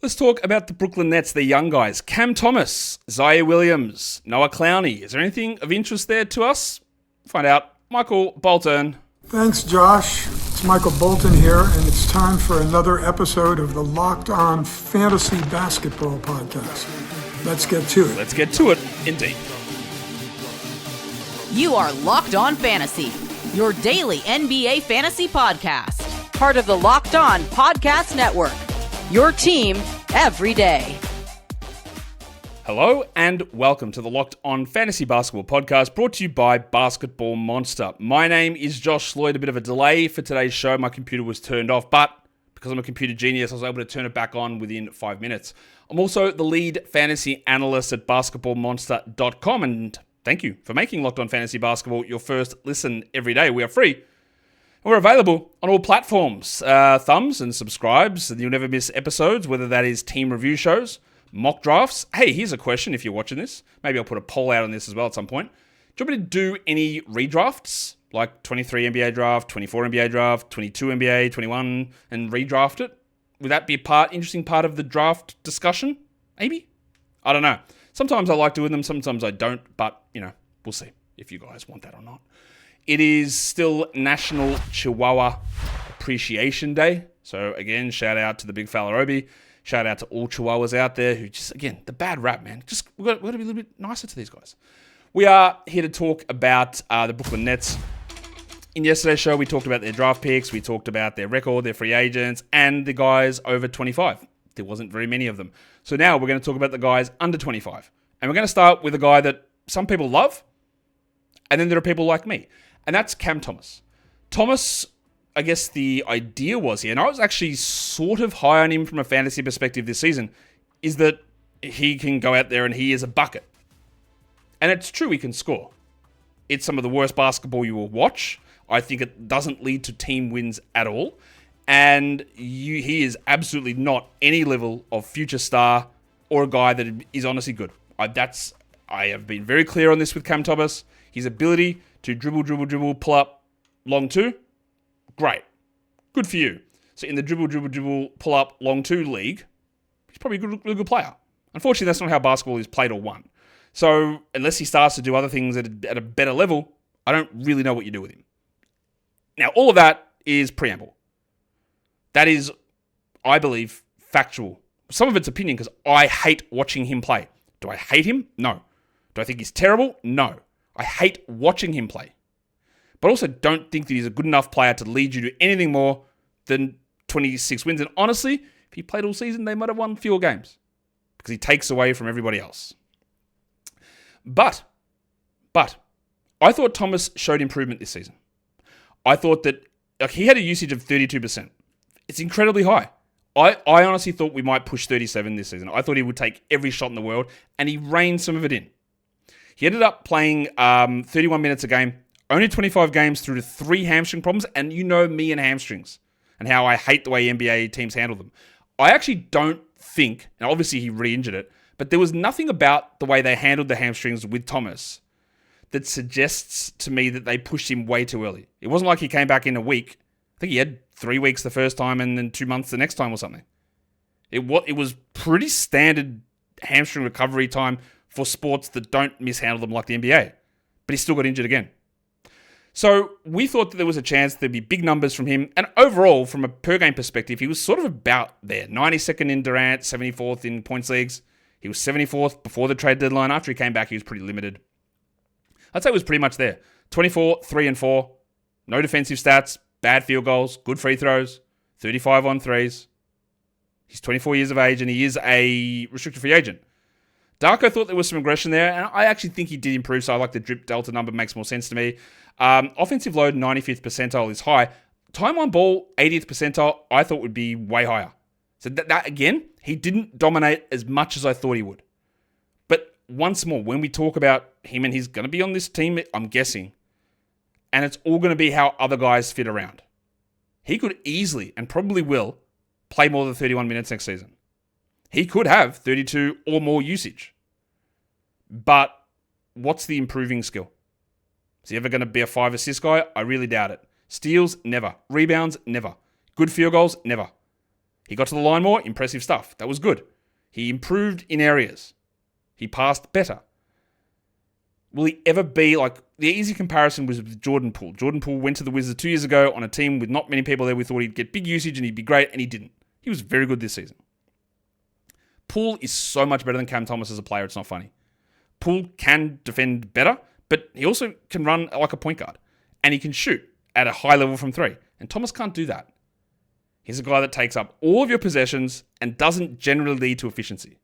Let's talk about the Brooklyn Nets, their young guys. Cam Thomas, Ziaire Williams, Noah Clowney. Is there anything of interest there to us? Find out. Michael Bolton. Thanks, Josh. It's Michael Bolton here, and it's time for another episode of the Locked On Fantasy Basketball Podcast. Let's get to it. Let's get to it, indeed. You are Locked On Fantasy, your daily NBA fantasy podcast. Part of the Locked On Podcast Network, your team every day. Hello and welcome to the Locked On Fantasy Basketball Podcast, brought to you by Basketball Monster. My name is Josh Lloyd. A bit of a delay for today's show. My computer was turned off, but because I'm a computer genius, I was able to turn it back on within 5 minutes. I'm also the lead fantasy analyst at basketballmonster.com, and thank you for making Locked On Fantasy Basketball your first listen every day. We are free, and we're available on all platforms. Thumbs and subscribes, and you'll never miss episodes, whether that is team review shows, mock drafts. Hey, here's a question if you're watching this. Maybe I'll put a poll out on this as well at some point. Do you want me to do any redrafts? Like 23 NBA draft, 24 NBA draft, 22 NBA, 21, and redraft it? Would that be a interesting part of the draft discussion? Maybe? I don't know. Sometimes I like doing them, sometimes I don't, but, we'll see if you guys want that or not. It is still National Chihuahua Appreciation Day. So, again, shout out to the big fella Obi. Shout out to all Chihuahuas out there who just, again, the bad rap, man. We've got to be a little bit nicer to these guys. We are here to talk about the Brooklyn Nets. In yesterday's show, we talked about their draft picks. We talked about their record, their free agents, and the guys over 25. There wasn't very many of them. So now we're going to talk about the guys under 25. And we're going to start with a guy that some people love, and then there are people like me. And that's Cam Thomas. Thomas, I guess the idea was here, and I was actually sort of high on him from a fantasy perspective this season, is that he can go out there and he is a bucket. And it's true, he can score. It's some of the worst basketball you will watch. I think it doesn't lead to team wins at all. And he is absolutely not any level of future star or a guy that is honestly good. I have been very clear on this with Cam Thomas. His ability to dribble, pull up, long two, great. Good for you. So in the dribble, pull up, long two league, he's probably a really good player. Unfortunately, that's not how basketball is played or won. So unless he starts to do other things at a better level, I don't really know what you do with him. Now, all of that is preamble. That is, I believe, factual. Some of it's opinion because I hate watching him play. Do I hate him? No. Do I think he's terrible? No. I hate watching him play. But also don't think that he's a good enough player to lead you to anything more than 26 wins. And honestly, if he played all season, they might have won fewer games because he takes away from everybody else. But I thought Thomas showed improvement this season. I thought that he had a usage of 32%. It's incredibly high. I honestly thought we might push 37 this season. I thought he would take every shot in the world, and he reined some of it in. He ended up playing 31 minutes a game, only 25 games through to 3 hamstring problems, and you know me and hamstrings and how I hate the way NBA teams handle them. I actually don't think, and obviously he re-injured it, but there was nothing about the way they handled the hamstrings with Thomas that suggests to me that they pushed him way too early. It wasn't like he came back in a week. I think he had 3 weeks the first time and then 2 months the next time or something. It was pretty standard hamstring recovery time for sports that don't mishandle them like the NBA. But he still got injured again. So we thought that there was a chance there'd be big numbers from him. And overall, from a per-game perspective, he was sort of about there. 92nd in Durant, 74th in points leagues. He was 74th before the trade deadline. After he came back, he was pretty limited. I'd say it was pretty much there. 24, 3 and 4. No defensive stats. Bad field goals. Good free throws. 35 on threes. He's 24 years of age and he is a restricted free agent. Darko thought there was some aggression there, and I actually think he did improve, so I like the drip delta number, makes more sense to me. Offensive load, 95th percentile is high. Time on ball, 80th percentile, I thought would be way higher. So that again, he didn't dominate as much as I thought he would. But once more, when we talk about him and he's going to be on this team, I'm guessing, and it's all going to be how other guys fit around. He could easily, and probably will, play more than 31 minutes next season. He could have 32 or more usage. But what's the improving skill? Is he ever going to be a 5 assist guy? I really doubt it. Steals? Never. Rebounds? Never. Good field goals? Never. He got to the line more, impressive stuff. That was good. He improved in areas. He passed better. Will he ever be like... The easy comparison was with Jordan Poole. Jordan Poole went to the Wizards 2 years ago on a team with not many people there. We thought he'd get big usage and he'd be great, and he didn't. He was very good this season. Poole is so much better than Cam Thomas as a player, it's not funny. Poole can defend better, but he also can run like a point guard. And he can shoot at a high level from 3. And Thomas can't do that. He's a guy that takes up all of your possessions and doesn't generally lead to efficiency.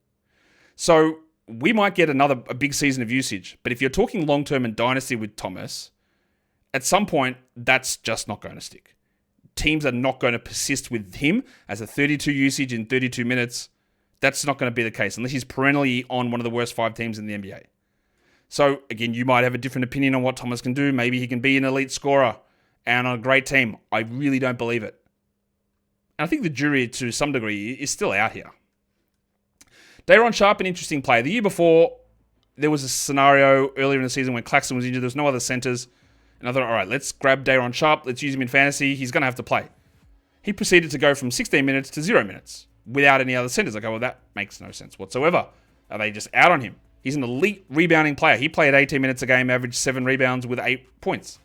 So we might get a big season of usage, but if you're talking long-term and dynasty with Thomas, at some point, that's just not going to stick. Teams are not going to persist with him as a 32 usage in 32 minutes. That's not going to be the case unless he's perennially on one of the worst 5 teams in the NBA. So, again, you might have a different opinion on what Thomas can do. Maybe he can be an elite scorer and on a great team. I really don't believe it. And I think the jury, to some degree, is still out here. Day'Ron Sharpe, an interesting player. The year before, there was a scenario earlier in the season when Claxton was injured. There was no other centers. And I thought, all right, let's grab Day'Ron Sharpe. Let's use him in fantasy. He's going to have to play. He proceeded to go from 16 minutes to 0 minutes without any other centers. I go, well, that makes no sense whatsoever. Are they just out on him? He's an elite rebounding player. He played 18 minutes a game, averaged 7 rebounds with 8 points.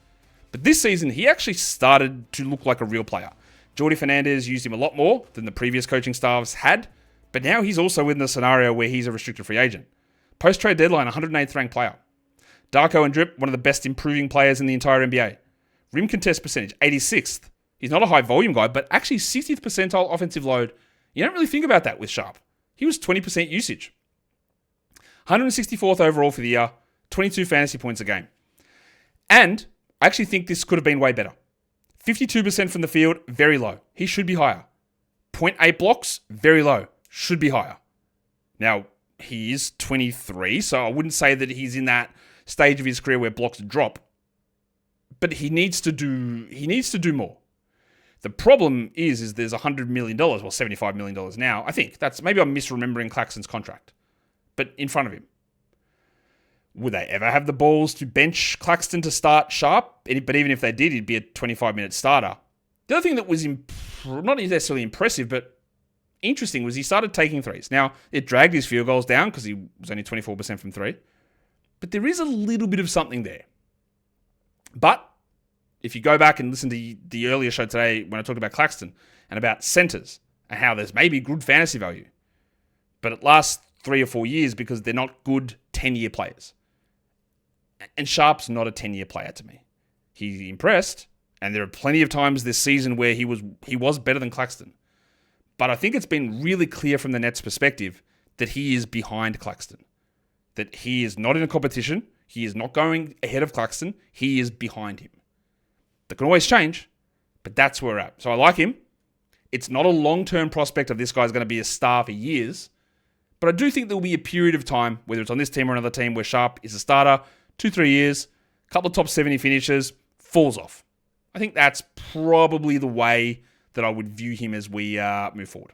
But this season, he actually started to look like a real player. Jordi Fernandez used him a lot more than the previous coaching staffs had. But now he's also in the scenario where he's a restricted free agent. Post-trade deadline, 108th ranked player. Darko and Drip, one of the best improving players in the entire NBA. Rim contest percentage, 86th. He's not a high volume guy, but actually 60th percentile offensive load. You don't really think about that with Sharpe. He was 20% usage. 164th overall for the year, 22 fantasy points a game. And I actually think this could have been way better. 52% from the field, very low. He should be higher. 0.8 blocks, very low. Should be higher. Now, he is 23, so I wouldn't say that he's in that stage of his career where blocks drop. But he needs to do more. The problem is there's $100 million, well, $75 million now. I think maybe I'm misremembering Claxton's contract. But in front of him. Would they ever have the balls to bench Claxton to start Sharpe? But even if they did, he'd be a 25-minute starter. The other thing that was not necessarily impressive, but interesting was he started taking threes. Now, it dragged his field goals down because he was only 24% from 3. But there is a little bit of something there. But if you go back and listen to the earlier show today when I talked about Claxton and about centers and how there's maybe good fantasy value, but it lasts 3 or 4 years because they're not good 10-year players. And Sharpe's not a 10-year player to me. He impressed, and there are plenty of times this season where he was better than Claxton. But I think it's been really clear from the Nets' perspective that he is behind Claxton. That he is not in a competition. He is not going ahead of Claxton. He is behind him. That can always change, but that's where we're at. So I like him. It's not a long-term prospect of this guy's going to be a star for years. But I do think there will be a period of time, whether it's on this team or another team, where Sharpe is a starter, 2-3 years, a couple of top 70 finishes, falls off. I think that's probably the way that I would view him as we move forward.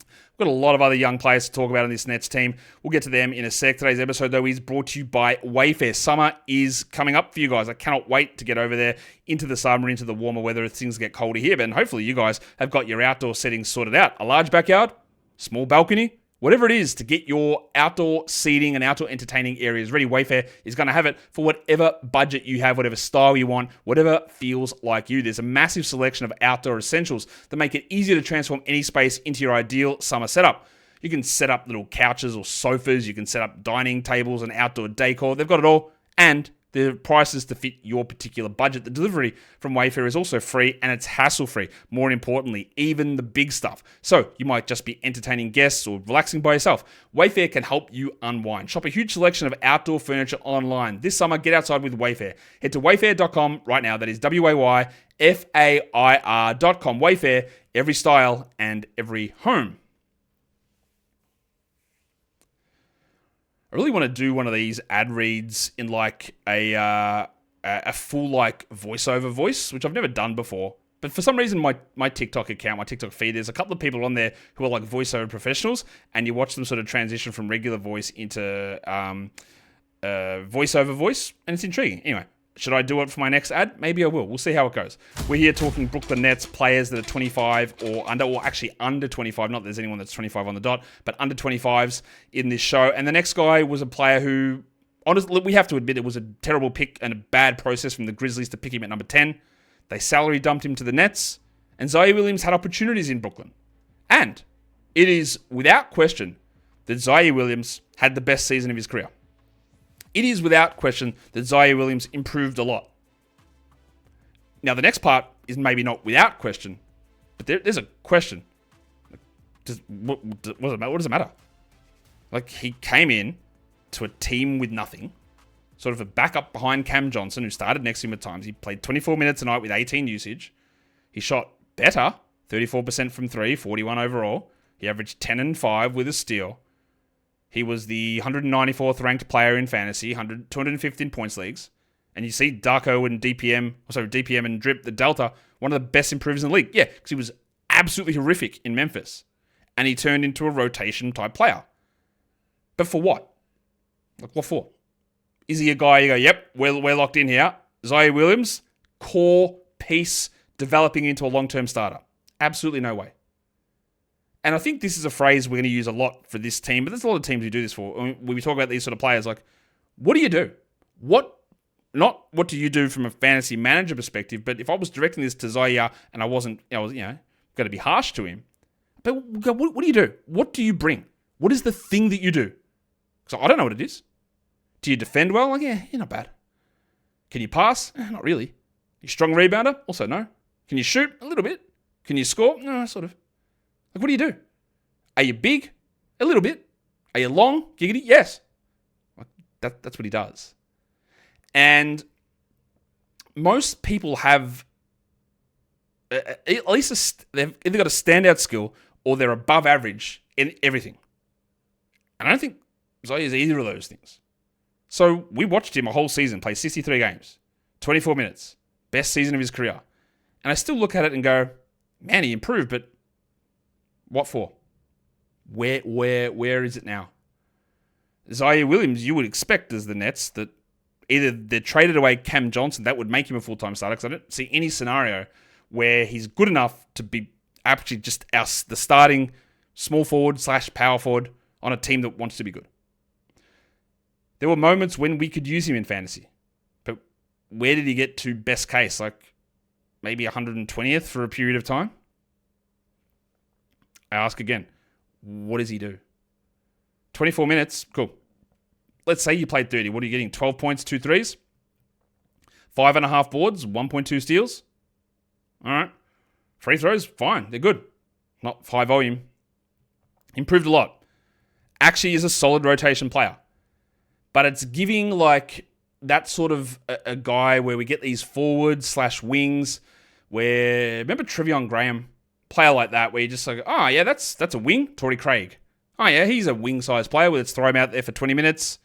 We've got a lot of other young players to talk about on this Nets team. We'll get to them in a sec. Today's episode, though, is brought to you by Wayfair. Summer is coming up for you guys. I cannot wait to get over there into the summer, into the warmer weather as things get colder here. But hopefully you guys have got your outdoor settings sorted out. A large backyard, small balcony, whatever it is to get your outdoor seating and outdoor entertaining areas ready. Wayfair is going to have it for whatever budget you have, whatever style you want, whatever feels like you. There's a massive selection of outdoor essentials that make it easier to transform any space into your ideal summer setup. You can set up little couches or sofas. You can set up dining tables and outdoor decor. They've got it all. And the prices to fit your particular budget. The delivery from Wayfair is also free and it's hassle-free. More importantly, even the big stuff. So you might just be entertaining guests or relaxing by yourself. Wayfair can help you unwind. Shop a huge selection of outdoor furniture online. This summer, get outside with Wayfair. Head to wayfair.com right now. That is WAYFAIR.com. Wayfair, every style and every home. I really want to do one of these ad reads in like a full like voiceover voice, which I've never done before. But for some reason, my TikTok account, my TikTok feed, there's a couple of people on there who are like voiceover professionals, and you watch them sort of transition from regular voice into voiceover voice, and it's intriguing. Anyway, Should I do it for my next ad? Maybe I will. We'll see how it goes. We're here talking Brooklyn Nets players that are 25 or under, or actually under 25. Not that there's anyone that's 25 on the dot, but under 25s in this show. And the next guy was a player who, honestly, we have to admit it was a terrible pick and a bad process from the Grizzlies to pick him at number 10. They salary dumped him to the Nets, and Ziaire Williams had opportunities in Brooklyn. And it is without question that Ziaire Williams had the best season of his career. It is without question that Ziaire Williams improved a lot. Now, the next part is maybe not without question, but there's a question. What does it matter? Like, he came in to a team with nothing, sort of a backup behind Cam Johnson, who started next to him at times. He played 24 minutes a night with 18 usage. He shot better, 34% from 3, 41 overall. He averaged 10 and 5 with a steal. He was the 194th ranked player in fantasy, 215 points leagues. And you see Darko and DPM and Drip, the Delta, one of the best improvers in the league. Yeah, because he was absolutely horrific in Memphis. And he turned into a rotation type player. But for what? Like, what for? Is he a guy you go, yep, we're locked in here? Ziaire Williams, core piece, developing into a long-term starter. Absolutely no way. And I think this is a phrase we're going to use a lot for this team, but there's a lot of teams who do this for. When we talk about these sort of players, like, what do you do? Not what do you do from a fantasy manager perspective, but if I was directing this to Ziaire and I was, going to be harsh to him, but what do you do? What do you bring? What is the thing that you do? So I don't know what it is. Do you defend well? Like, yeah, you're not bad. Can you pass? Not really. You strong rebounder? Also no. Can you shoot? A little bit. Can you score? No, sort of. Like, what do you do? Are you big? A little bit. Are you long? Giggity? Yes. Like, that's what he does. And most people have at least they've either got a standout skill or they're above average in everything. And I don't think Ziaire is either of those things. So we watched him a whole season play 63 games, 24 minutes, best season of his career. And I still look at it and go, man, he improved, but what for? Where is it now? Ziaire Williams, you would expect as the Nets that either they traded away Cam Johnson, that would make him a full-time starter, because I don't see any scenario where he's good enough to be actually just the starting small forward / power forward on a team that wants to be good. There were moments when we could use him in fantasy, but where did he get to best case? Like maybe 120th for a period of time? I ask again, what does he do? 24 minutes, cool. Let's say you played 30. What are you getting? 12 points, 2 threes? 5.5 boards, 1.2 steals? All right. Free throws, fine. They're good. Not high volume. Improved a lot. Actually is a solid rotation player. But it's giving like that sort of a guy where we get these forwards / wings where, remember Trevion Graham? Player like that where you're just like, oh yeah, that's a wing. Torrey Craig. Oh yeah, he's a wing-sized player. Let's throw him out there for 20 minutes.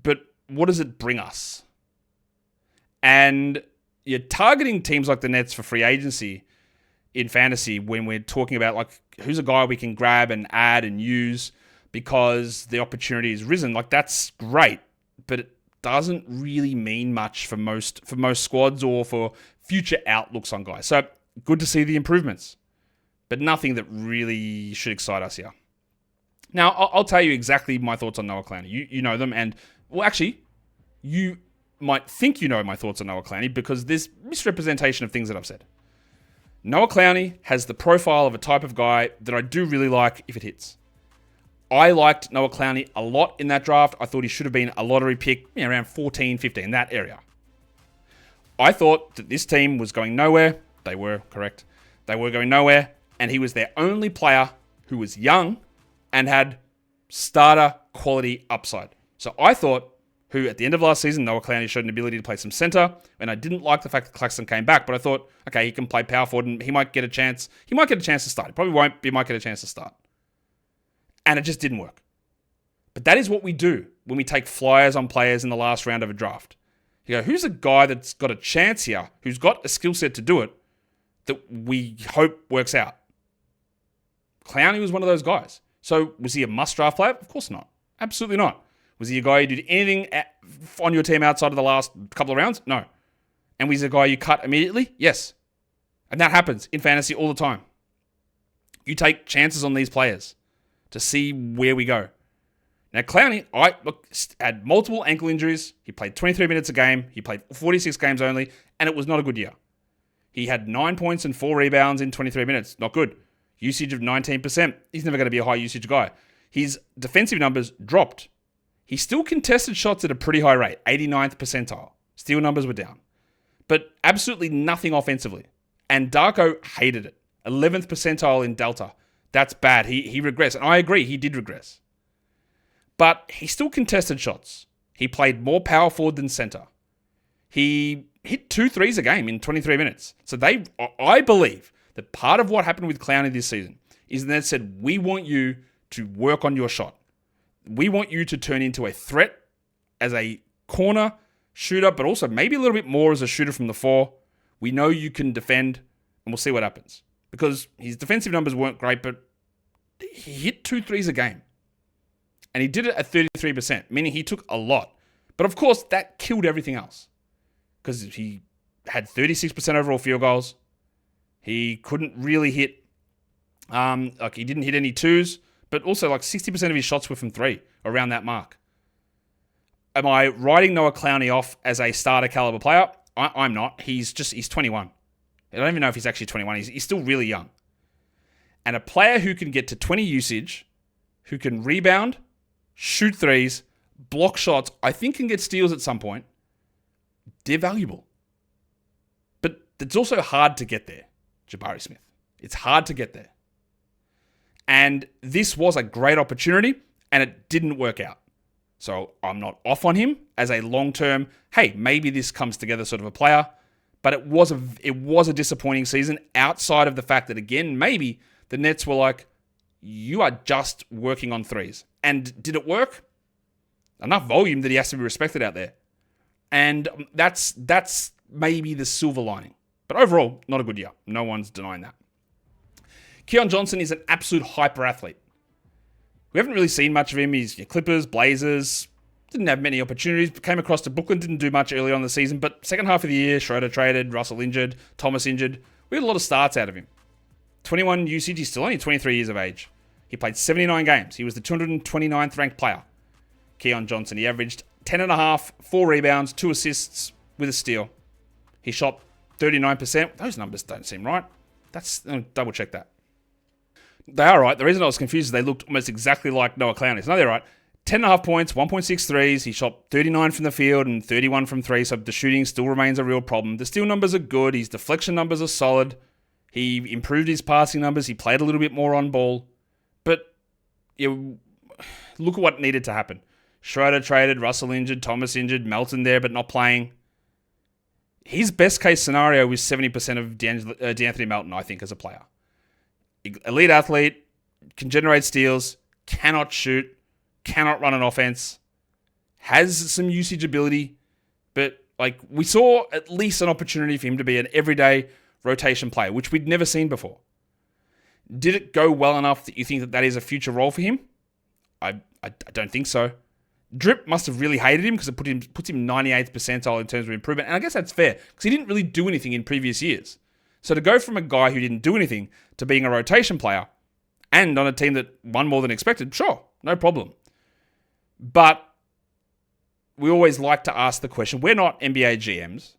But what does it bring us? And you're targeting teams like the Nets for free agency in fantasy when we're talking about like who's a guy we can grab and add and use because the opportunity has risen. Like that's great, but it doesn't really mean much for most squads or for future outlooks on guys. So good to see the improvements, but nothing that really should excite us here. Now, I'll tell you exactly my thoughts on Noah Clowney. You know them, and, well, actually, you might think you know my thoughts on Noah Clowney because there's misrepresentation of things that I've said. Noah Clowney has the profile of a type of guy that I do really like if it hits. I liked Noah Clowney a lot in that draft. I thought he should have been a lottery pick, around 14, 15, that area. I thought that this team was going nowhere. They were, correct. They were going nowhere, and he was their only player who was young and had starter quality upside. So I thought, who at the end of last season, Noah Clowney showed an ability to play some center, and I didn't like the fact that Claxton came back, but I thought, okay, he can play power forward and he might get a chance. He might get a chance to start. He probably won't, but he might get a chance to start. And it just didn't work. But that is what we do when we take flyers on players in the last round of a draft. You go, who's a guy that's got a chance here, who's got a skill set to do it, that we hope works out? Clowney was one of those guys. So was he a must-draft player? Of course not. Absolutely not. Was he a guy who did anything on your team outside of the last couple of rounds? No. And was he a guy you cut immediately? Yes. And that happens in fantasy all the time. You take chances on these players to see where we go. Now, Clowney, had multiple ankle injuries. He played 23 minutes a game. He played 46 games only, and it was not a good year. He had 9 points and 4 rebounds in 23 minutes. Not good. Usage of 19%. He's never going to be a high usage guy. His defensive numbers dropped. He still contested shots at a pretty high rate, 89th percentile. Steal numbers were down. But absolutely nothing offensively. And Darko hated it. 11th percentile in Delta. That's bad. He regressed. And I agree, he did regress. But he still contested shots. He played more power forward than center. He hit 2 threes a game in 23 minutes. So I believe that part of what happened with Clowney this season is that they said, we want you to work on your shot. We want you to turn into a threat as a corner shooter, but also maybe a little bit more as a shooter from the 4. We know you can defend, and we'll see what happens. Because his defensive numbers weren't great, but he hit 2 threes a game. And he did it at 33%, meaning he took a lot. But of course, that killed everything else. Because he had 36% overall field goals. He couldn't really hit, he didn't hit any 2s, but also 60% of his shots were from 3, around that mark. Am I writing Noah Clowney off as a starter caliber player? I'm not. He's 21. I don't even know if he's actually 21. He's still really young. And a player who can get to 20 usage, who can rebound, shoot 3s, block shots, I think can get steals at some point, they're valuable. But it's also hard to get there, Jabari Smith. It's hard to get there. And this was a great opportunity, and it didn't work out. So I'm not off on him as a long-term, hey, maybe this comes together sort of a player. But it was a disappointing season outside of the fact that, again, maybe the Nets were like, you are just working on 3s. And did it work? Enough volume that he has to be respected out there. And that's maybe the silver lining. But overall, not a good year. No one's denying that. Keon Johnson is an absolute hyper athlete. We haven't really seen much of him. He's Clippers, Blazers, didn't have many opportunities. Came across to Brooklyn, didn't do much early on in the season. But second half of the year, Schroeder traded, Russell injured, Thomas injured. We had a lot of starts out of him. 21 usage, he's still only 23 years of age. He played 79 games. He was the 229th ranked player. Keon Johnson, he averaged 10.5, 4 rebounds, 2 assists with a steal. He shot 39%. Those numbers don't seem right. Double check that. They are right. The reason I was confused is they looked almost exactly like Noah Clowney. So no, they're right. 10.5 points, 1.6 threes. He shot 39 from the field and 31 from 3, so the shooting still remains a real problem. The steal numbers are good. His deflection numbers are solid. He improved his passing numbers. He played a little bit more on ball. But look at what needed to happen. Schroeder traded, Russell injured, Thomas injured, Melton there but not playing. His best case scenario was 70% of DeAnthony Melton, I think, as a player. Elite athlete, can generate steals, cannot shoot, cannot run an offense, has some usage ability, but we saw at least an opportunity for him to be an everyday rotation player, which we'd never seen before. Did it go well enough that you think that is a future role for him? I don't think so. Drip must have really hated him because it puts him 98th percentile in terms of improvement. And I guess that's fair because he didn't really do anything in previous years. So to go from a guy who didn't do anything to being a rotation player and on a team that won more than expected, sure, no problem. But we always like to ask the question, we're not NBA GMs.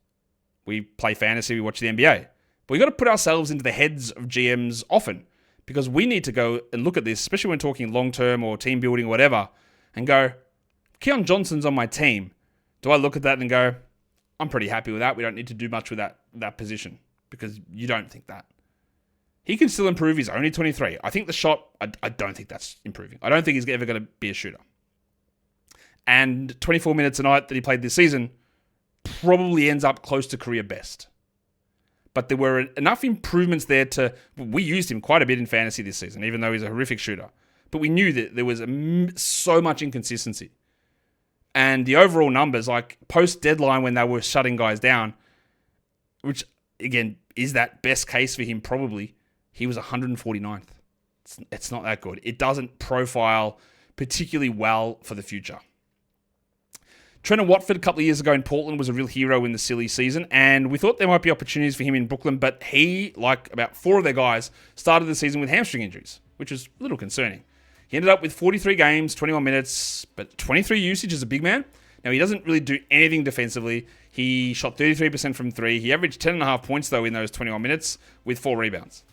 We play fantasy, we watch the NBA. But we've got to put ourselves into the heads of GMs often because we need to go and look at this, especially when talking long-term or team building or whatever, and go, Keon Johnson's on my team. Do I look at that and go, I'm pretty happy with that. We don't need to do much with that position because you don't think that. He can still improve. He's only 23. I think the shot, I don't think that's improving. I don't think he's ever going to be a shooter. And 24 minutes a night that he played this season probably ends up close to career best. But there were enough improvements there we used him quite a bit in fantasy this season, even though he's a horrific shooter. But we knew that there was so much inconsistency. And the overall numbers, post-deadline when they were shutting guys down, which, again, is that best case for him probably, he was 149th. It's not that good. It doesn't profile particularly well for the future. Trent Watford a couple of years ago in Portland was a real hero in the silly season, and we thought there might be opportunities for him in Brooklyn, but he, like about 4 of their guys, started the season with hamstring injuries, which was a little concerning. He ended up with 43 games, 21 minutes, but 23 usage as a big man. Now, he doesn't really do anything defensively. He shot 33% from 3. He averaged 10.5 points, though, in those 21 minutes with 4 rebounds.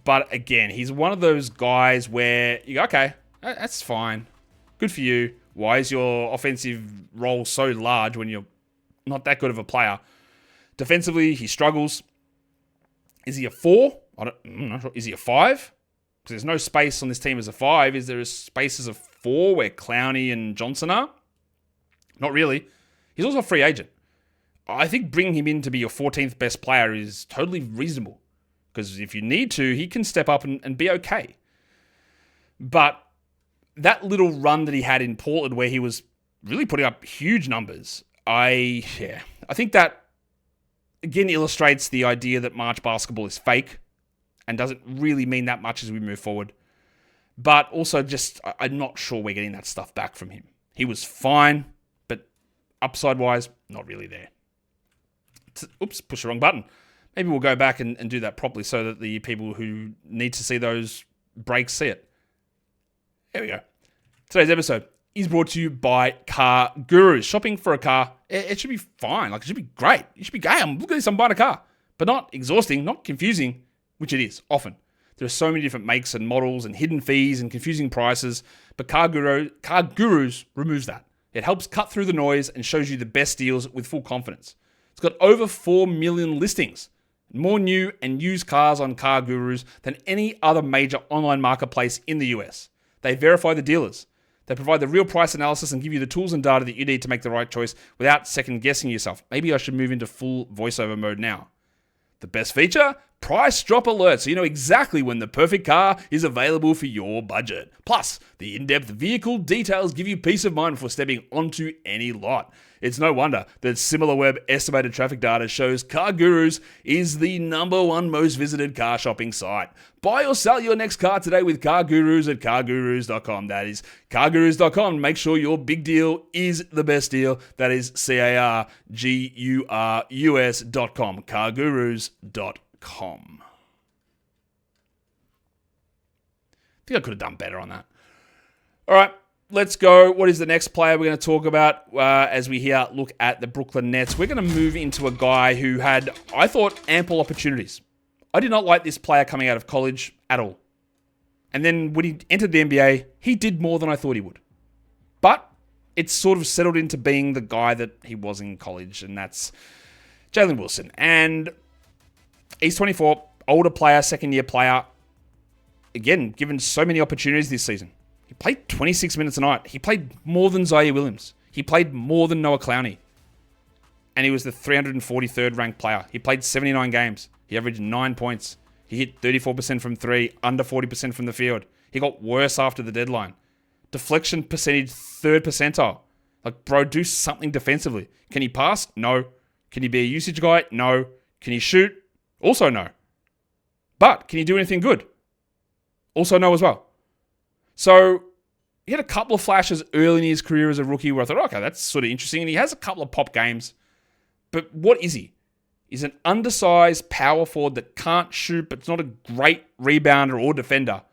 But again, he's one of those guys where you go, okay, that's fine. Good for you. Why is your offensive role so large when you're not that good of a player? Defensively, he struggles. Is he a 4? I'm not sure. Is he a 5? Because there's no space on this team as a 5. Is there a space as a 4 where Clowney and Johnson are? Not really. He's also a free agent. I think bringing him in to be your 14th best player is totally reasonable. Because if you need to, he can step up and be okay. But that little run that he had in Portland where he was really putting up huge numbers, I think that, again, illustrates the idea that March basketball is fake and doesn't really mean that much as we move forward. But also just, I'm not sure we're getting that stuff back from him. He was fine, but upside-wise, not really there. Oops, push the wrong button. Maybe we'll go back and do that properly so that the people who need to see those breaks see it. There we go. Today's episode is brought to you by Car Gurus. Shopping for a car, it should be fine. Like, it should be great. You should be, hey, look at this, I'm buying a car. But not exhausting, not confusing, which it is, often. There are so many different makes and models and hidden fees and confusing prices, but Car Gurus removes that. It helps cut through the noise and shows you the best deals with full confidence. It's got over 4 million listings. More new and used cars on Car Gurus than any other major online marketplace in the US. They verify the dealers. They provide the real price analysis and give you the tools and data that you need to make the right choice without second guessing yourself. Maybe I should move into full voiceover mode now. The best feature? Price drop alert, so you know exactly when the perfect car is available for your budget. Plus, the in-depth vehicle details give you peace of mind before stepping onto any lot. It's no wonder that SimilarWeb estimated traffic data shows Car Gurus is the #1 most visited car shopping site. Buy or sell your next car today with Car Gurus at cargurus.com. That is cargurus.com. Make sure your big deal is the best deal. That is cargurus.com. cargurus.com. I think I could have done better on that. All right. Let's go. What is the next player we're going to talk about as we here look at the Brooklyn Nets? We're going to move into a guy who had, I thought, ample opportunities. I did not like this player coming out of college at all. And then when he entered the NBA, he did more than I thought he would. But it's sort of settled into being the guy that he was in college, and that's Jalen Wilson. And he's 24, older player, second-year player. Again, given so many opportunities this season. He played 26 minutes a night. He played more than Ziaire Williams. He played more than Noah Clowney. And he was the 343rd ranked player. He played 79 games. He averaged 9 points. He hit 34% from 3, under 40% from the field. He got worse after the deadline. Deflection percentage, 3rd percentile. Like, bro, do something defensively. Can he pass? No. Can he be a usage guy? No. Can he shoot? Also no. But can he do anything good? Also no as well. So he had a couple of flashes early in his career as a rookie where I thought, okay, that's sort of interesting. And he has a couple of pop games. But what is he? He's an undersized power forward that can't shoot, but it's not a great rebounder or defender.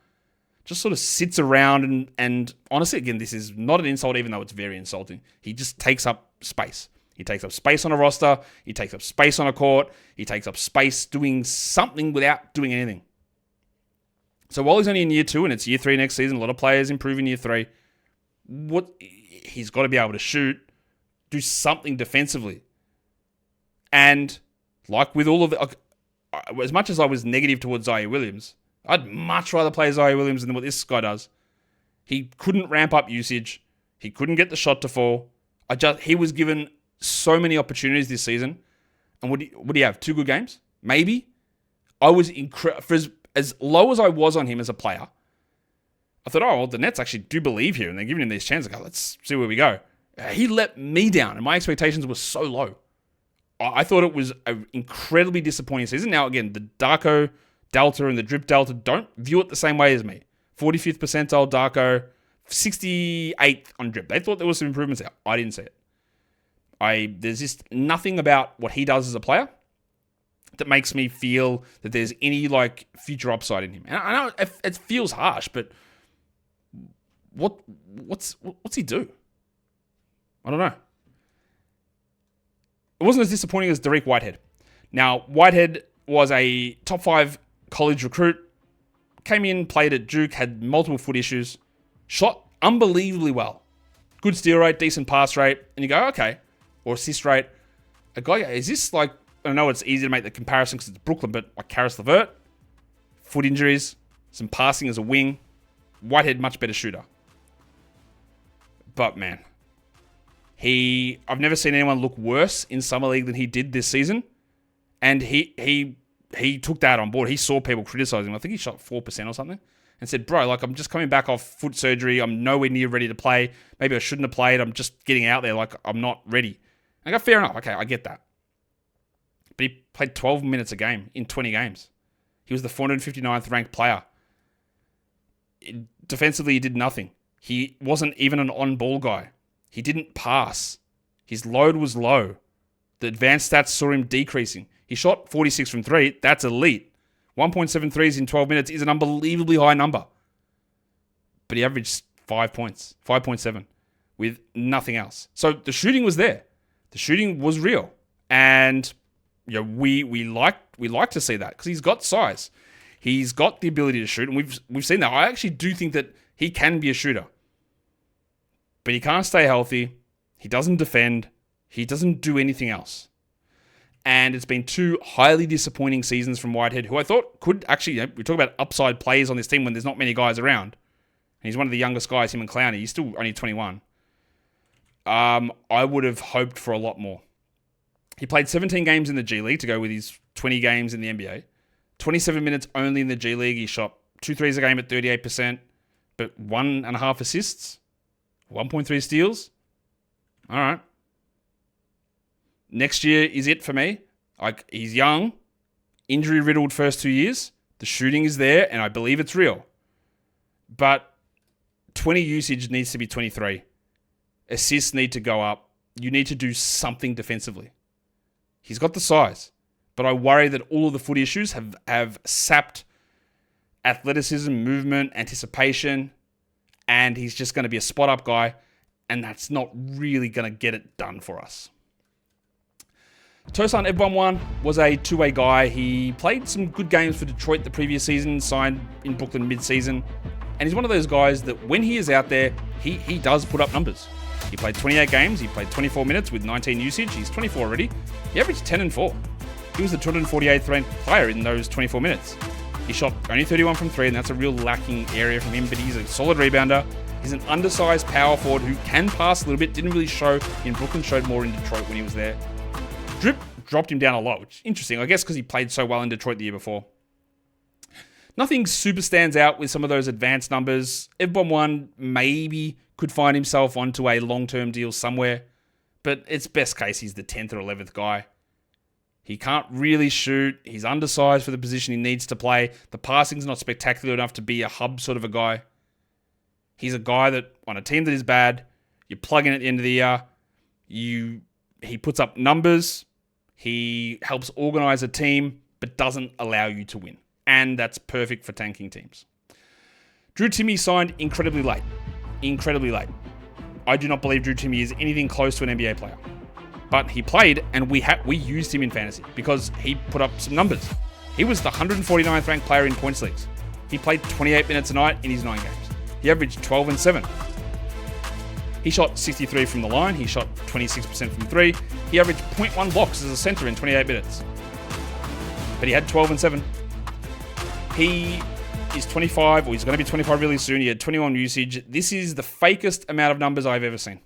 Just sort of sits around and honestly, again, this is not an insult, even though it's very insulting. He just takes up space. He takes up space on a roster. He takes up space on a court. He takes up space doing something without doing anything. So while he's only in year 2 and it's year 3 next season, a lot of players improve in year 3. He's got to be able to shoot, do something defensively. And like with all of the, as much as I was negative towards Ziaire Williams, I'd much rather play Ziaire Williams than what this guy does. He couldn't ramp up usage. He couldn't get the shot to fall. He was given so many opportunities this season. And would he have 2 good games? Maybe. I was as low as I was on him as a player, I thought, oh, well, the Nets actually do believe here, and they're giving him these chances. Let's see where we go. He let me down, and my expectations were so low. I thought it was an incredibly disappointing season. Now, again, the Darko Delta and the Drip Delta don't view it the same way as me. 45th percentile Darko, 68th on Drip. They thought there was some improvements there. I didn't see it. There's just nothing about what he does as a player that makes me feel that there's any like future upside in him. And I know it feels harsh, but what's he do? I don't know. It wasn't as disappointing as Dariq Whitehead. Now, Whitehead was a top 5 college recruit, came in, played at Duke, had multiple foot issues, shot unbelievably well. Good steal rate, decent pass rate, and you go, okay, or assist rate. A guy, is this like, I know it's easy to make the comparison because it's Brooklyn, but like Karis LeVert, foot injuries, some passing as a wing, Whitehead, much better shooter. But man, I've never seen anyone look worse in Summer League than he did this season. And he took that on board. He saw people criticizing him. I think he shot 4% or something. And said, bro, like I'm just coming back off foot surgery. I'm nowhere near ready to play. Maybe I shouldn't have played. I'm just getting out there like I'm not ready. I go, fair enough. Okay, I get that. But he played 12 minutes a game in 20 games. He was the 459th ranked player. Defensively, he did nothing. He wasn't even an on-ball guy. He didn't pass. His load was low. The advanced stats saw him decreasing. He shot 46 from 3. That's elite. 1.7 threes in 12 minutes is an unbelievably high number. But he averaged 5 points, 5.7, with nothing else. So the shooting was there. The shooting was real. And you know, we like to see that because he's got size. He's got the ability to shoot, and we've seen that. I actually do think that he can be a shooter. But he can't stay healthy. He doesn't defend. He doesn't do anything else. And it's been 2 highly disappointing seasons from Whitehead, who I thought could actually, we talk about upside players on this team when there's not many guys around. And he's one of the youngest guys, him and Clowney. He's still only 21. I would have hoped for a lot more. He played 17 games in the G League to go with his 20 games in the NBA. 27 minutes only in the G League. He shot 2 threes a game at 38%, but 1.5 assists, 1.3 steals. All right. Next year is it for me. Like, he's young, injury-riddled first 2 years. The shooting is there, and I believe it's real. But 20 usage needs to be 23. Assists need to go up. You need to do something defensively. He's got the size, but I worry that all of the foot issues have sapped athleticism, movement, anticipation, and he's just going to be a spot-up guy, and that's not really going to get it done for us. Tosan Ebonwan was a two-way guy. He played some good games for Detroit the previous season, signed in Brooklyn mid-season. And he's one of those guys that when he is out there, he does put up numbers. He played 28 games. He played 24 minutes with 19 usage. He's 24 already. He averaged 10 and 4. He was the 248th ranked player in those 24 minutes. He shot only 31 from 3, and that's a real lacking area from him, but he's a solid rebounder. He's an undersized power forward who can pass a little bit. Didn't really show in Brooklyn, showed more in Detroit when he was there. Drip dropped him down a lot, which is interesting, I guess, because he played so well in Detroit the year before. Nothing super stands out with some of those advanced numbers. Ebonwan maybe could find himself onto a long-term deal somewhere, but it's best case he's the 10th or 11th guy. He can't really shoot. He's undersized for the position he needs to play. The passing's not spectacular enough to be a hub sort of a guy. He's a guy that, on a team that is bad, you plug in at the end of the year, he puts up numbers, he helps organize a team, but doesn't allow you to win. And that's perfect for tanking teams. Drew Timme signed incredibly late. Incredibly late. I do not believe Drew Timme is anything close to an NBA player. But he played, and we used him in fantasy because he put up some numbers. He was the 149th ranked player in points leagues. He played 28 minutes a night in his 9 games. He averaged 12 and 7. He shot 63 from the line. He shot 26% from 3. He averaged 0.1 blocks as a center in 28 minutes. But he had 12 and 7. He is 25, or he's going to be 25 really soon. He had 21 usage. This is the fakest amount of numbers I've ever seen.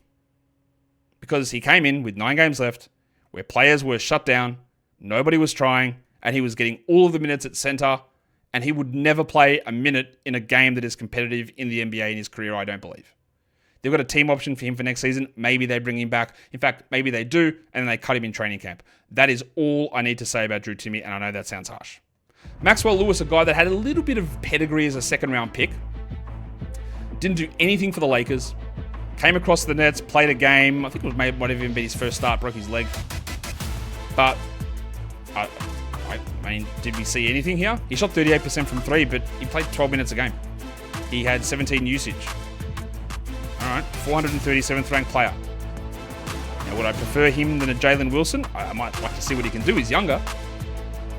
Because he came in with 9 games left, where players were shut down, nobody was trying, and he was getting all of the minutes at center, and he would never play a minute in a game that is competitive in the NBA in his career, I don't believe. They've got a team option for him for next season. Maybe they bring him back. In fact, maybe they do, and then they cut him in training camp. That is all I need to say about Drew Timme, and I know that sounds harsh. Maxwell Lewis, a guy that had a little bit of pedigree as a second-round pick. Didn't do anything for the Lakers. Came across the Nets, played a game. I think it might have even been his first start, broke his leg. But, I mean, did we see anything here? He shot 38% from 3, but he played 12 minutes a game. He had 17 usage. All right, 437th ranked player. Now, would I prefer him than a Jalen Wilson? I might like to see what he can do. He's younger.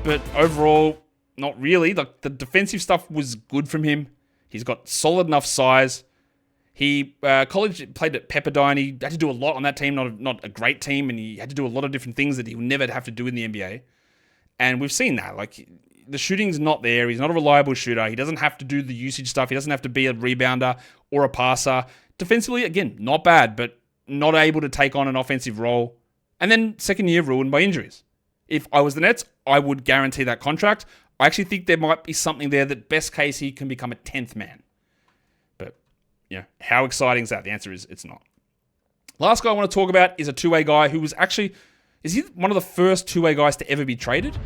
But overall, not really. Like, the defensive stuff was good from him. He's got solid enough size. He college played at Pepperdine. He had to do a lot on that team, not a great team, and he had to do a lot of different things that he'll never have to do in the NBA. And we've seen that. Like, the shooting's not there. He's not a reliable shooter. He doesn't have to do the usage stuff. He doesn't have to be a rebounder or a passer. Defensively, again, not bad, but not able to take on an offensive role. And then second year ruined by injuries. If I was the Nets, I would guarantee that contract. I actually think there might be something there that best case he can become a 10th man. But, yeah, how exciting is that? The answer is it's not. Last guy I want to talk about is a two-way guy who was actually, is he one of the first two-way guys to ever be traded?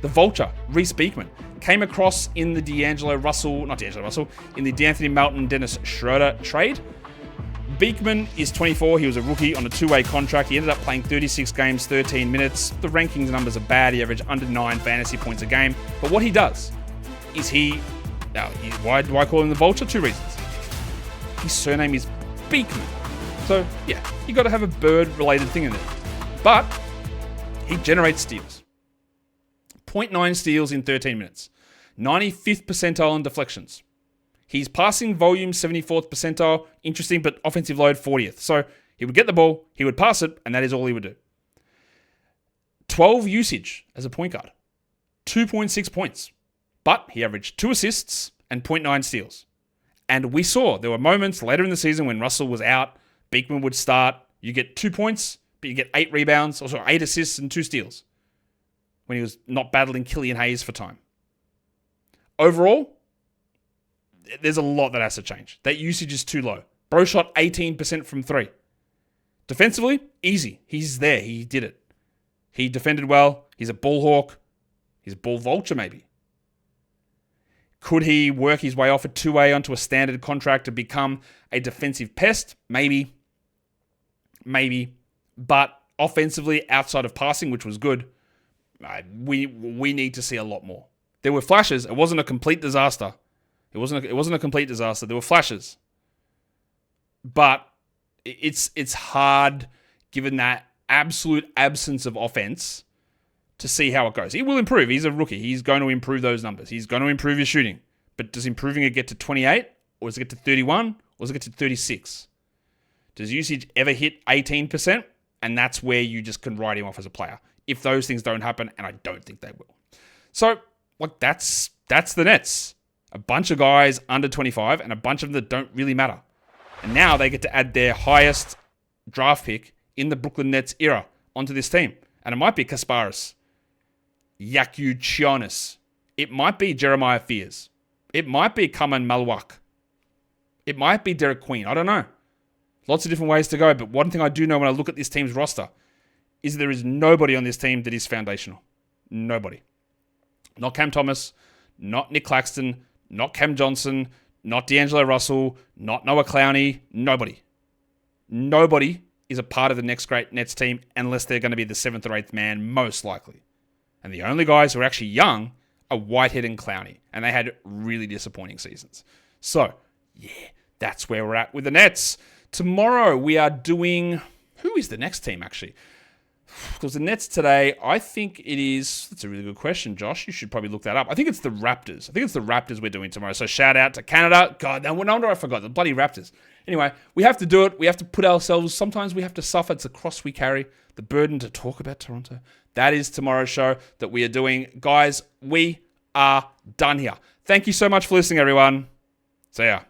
The Vulture, Reese Beekman, came across in the in the D'Anthony Melton, Dennis Schroeder trade. Beekman is 24. He was a rookie on a two-way contract. He ended up playing 36 games, 13 minutes. The rankings numbers are bad. He averaged under 9 fantasy points a game. But what he does is why do I call him the Vulture? 2 reasons. His surname is Beekman. So, yeah, you got to have a bird-related thing in there. But he generates steals. 0.9 steals in 13 minutes. 95th percentile in deflections. He's passing volume 74th percentile. Interesting, but offensive load 40th. So he would get the ball, he would pass it, and that is all he would do. 12 usage as a point guard. 2.6 points. But he averaged 2 assists and 0.9 steals. And we saw there were moments later in the season when Russell was out, Beekman would start. You get 2 points, but you get 8 rebounds, also 8 assists and 2 steals. When he was not battling Killian Hayes for time. Overall, there's a lot that has to change. That usage is too low. Bro shot 18% from 3. Defensively, easy. He's there. He did it. He defended well. He's a ball hawk. He's a ball vulture, maybe. Could he work his way off a two-way onto a standard contract to become a defensive pest? Maybe. But offensively, outside of passing, which was good, we need to see a lot more. There were flashes. It wasn't a complete disaster. It wasn't a complete disaster. There were flashes. But it's hard, given that absolute absence of offense, to see how it goes. He will improve. He's a rookie. He's going to improve those numbers. He's going to improve his shooting. But does improving it get to 28? Or does it get to 31? Or does it get to 36? Does usage ever hit 18%? And that's where you just can write him off as a player. If those things don't happen, and I don't think they will. So, that's the Nets. A bunch of guys under 25 and a bunch of them that don't really matter. And now they get to add their highest draft pick in the Brooklyn Nets era onto this team. And it might be Kasparis, Yakuchionis. It might be Jeremiah Fears. It might be Kaman Malwak. It might be Derek Queen. I don't know. Lots of different ways to go. But one thing I do know when I look at this team's roster is there is nobody on this team that is foundational. Nobody. Not Cam Thomas, not Nick Claxton, not Cam Johnson, not D'Angelo Russell, not Noah Clowney. Nobody. Nobody is a part of the next great Nets team unless they're going to be the 7th or 8th man, most likely. And the only guys who are actually young are Whitehead and Clowney. And they had really disappointing seasons. So, yeah, that's where we're at with the Nets. Tomorrow we are doing... Who is the next team, actually? Because the Nets today, I think it is... That's a really good question, Josh. You should probably look that up. I think it's the Raptors. I think it's the Raptors we're doing tomorrow. So shout out to Canada. God, no wonder I forgot. The bloody Raptors. Anyway, we have to do it. We have to put ourselves... Sometimes we have to suffer. It's a cross we carry. The burden to talk about Toronto. That is tomorrow's show that we are doing. Guys, we are done here. Thank you so much for listening, everyone. See ya.